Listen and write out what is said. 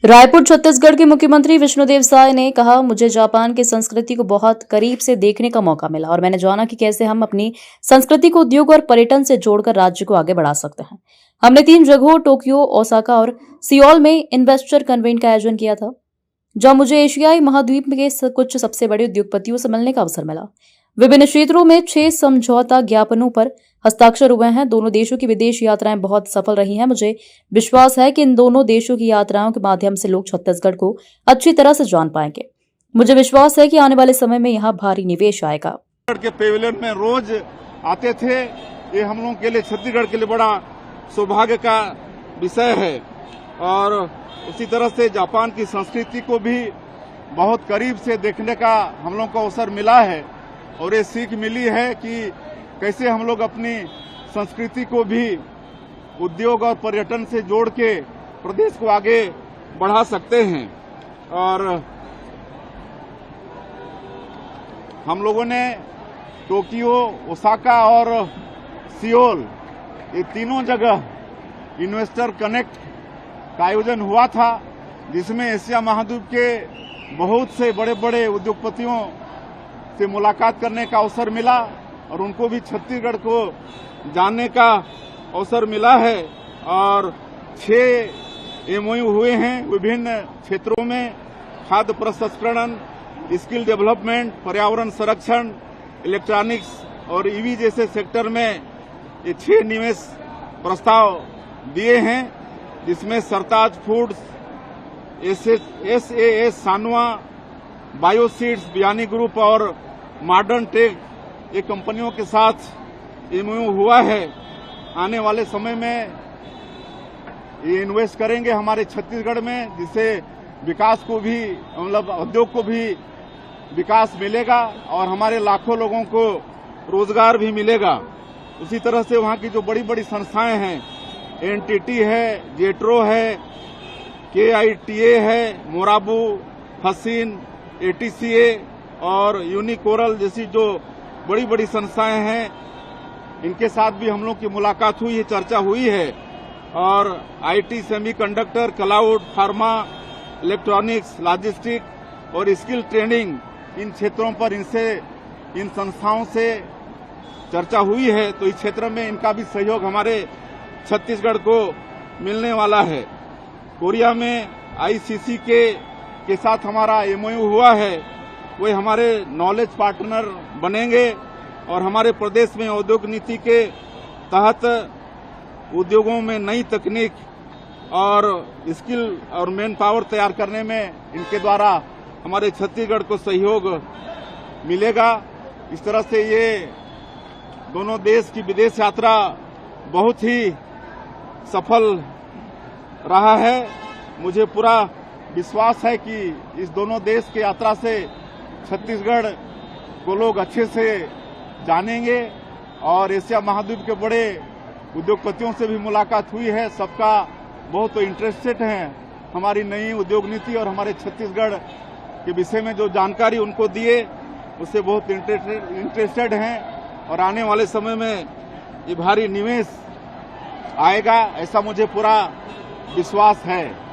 रायपुर छत्तीसगढ़ के मुख्यमंत्री विष्णुदेव साय ने कहा, मुझे जापान की संस्कृति को बहुत करीब से देखने का मौका मिला और मैंने जाना कि कैसे हम अपनी संस्कृति को उद्योग और पर्यटन से जोड़कर राज्य को आगे बढ़ा सकते हैं। हमने 3 जगहों टोक्यो, ओसाका और सियोल में इन्वेस्टर कन्वेंट का आयोजन किया था, जहां मुझे एशियाई महाद्वीप के कुछ सबसे बड़े उद्योगपतियों से मिलने का अवसर मिला। विभिन्न क्षेत्रों में 6 समझौता ज्ञापनों पर हस्ताक्षर हुए हैं। दोनों देशों की विदेश यात्राएं बहुत सफल रही हैं। मुझे विश्वास है कि इन दोनों देशों की यात्राओं के माध्यम से लोग छत्तीसगढ़ को अच्छी तरह से जान पाएंगे। मुझे विश्वास है कि आने वाले समय में यहाँ भारी निवेश आएगा। छत्तीसगढ़ के पेविलियन में रोज आते थे। ये हम लोगों के लिए, छत्तीसगढ़ के लिए बड़ा सौभाग्य का विषय है। और उसी तरह से जापान की संस्कृति को भी बहुत करीब से देखने का हम लोगों को अवसर मिला है और ये सीख मिली है कि कैसे हम लोग अपनी संस्कृति को भी उद्योग और पर्यटन से जोड़ के प्रदेश को आगे बढ़ा सकते हैं। और हम लोगों ने टोक्यो, ओसाका और सियोल, ये तीनों जगह इन्वेस्टर कनेक्ट का आयोजन हुआ था, जिसमें एशिया महाद्वीप के बहुत से बड़े बड़े उद्योगपतियों से मुलाकात करने का अवसर मिला और उनको भी छत्तीसगढ़ को जानने का अवसर मिला है। और 6 एमओयू हुए हैं विभिन्न क्षेत्रों में, खाद्य प्रसंस्करण, स्किल डेवलपमेंट, पर्यावरण संरक्षण, इलेक्ट्रॉनिक्स और ईवी जैसे सेक्टर में ये 6 निवेश प्रस्ताव दिए हैं, जिसमें सरताज फूड्स, SAS सानवा, बायोसीड्स, बियानी ग्रुप और मॉडर्न टेक, ये कंपनियों के साथ एमओयू हुआ है। आने वाले समय में ये इन्वेस्ट करेंगे हमारे छत्तीसगढ़ में, जिससे विकास को भी, मतलब उद्योग को भी विकास मिलेगा और हमारे लाखों लोगों को रोजगार भी मिलेगा। उसी तरह से वहाँ की जो बड़ी बड़ी संस्थाएं हैं, एनटीटी है, जेट्रो है, KITA है, मोराबू, हसीन, ATCA और यूनिकोरल जैसी जो बड़ी बड़ी संस्थाएं हैं, इनके साथ भी हम लोग की मुलाकात हुई है, चर्चा हुई है। और IT, semiconductor, cloud, pharma, electronics, logistic और स्किल ट्रेनिंग, इन क्षेत्रों पर इन संस्थाओं से चर्चा हुई है। तो इस क्षेत्र में इनका भी सहयोग हमारे छत्तीसगढ़ को मिलने वाला है। कोरिया में ICC के साथ हमारा MOU हुआ है, वे हमारे नॉलेज पार्टनर बनेंगे और हमारे प्रदेश में उद्योग नीति के तहत उद्योगों में नई तकनीक और स्किल और मैन पावर तैयार करने में इनके द्वारा हमारे छत्तीसगढ़ को सहयोग मिलेगा। इस तरह से ये दोनों देश की विदेश यात्रा बहुत ही सफल रहा है। मुझे पूरा विश्वास है कि इस दोनों देश की यात्रा से छत्तीसगढ़ को लोग अच्छे से जानेंगे और एशिया महाद्वीप के बड़े उद्योगपतियों से भी मुलाकात हुई है। सबका बहुत इंटरेस्टेड हैं हमारी नई उद्योग नीति और हमारे छत्तीसगढ़ के विषय में जो जानकारी उनको दिए, उससे बहुत इंटरेस्टेड हैं और आने वाले समय में ये भारी निवेश आएगा, ऐसा मुझे पूरा विश्वास है।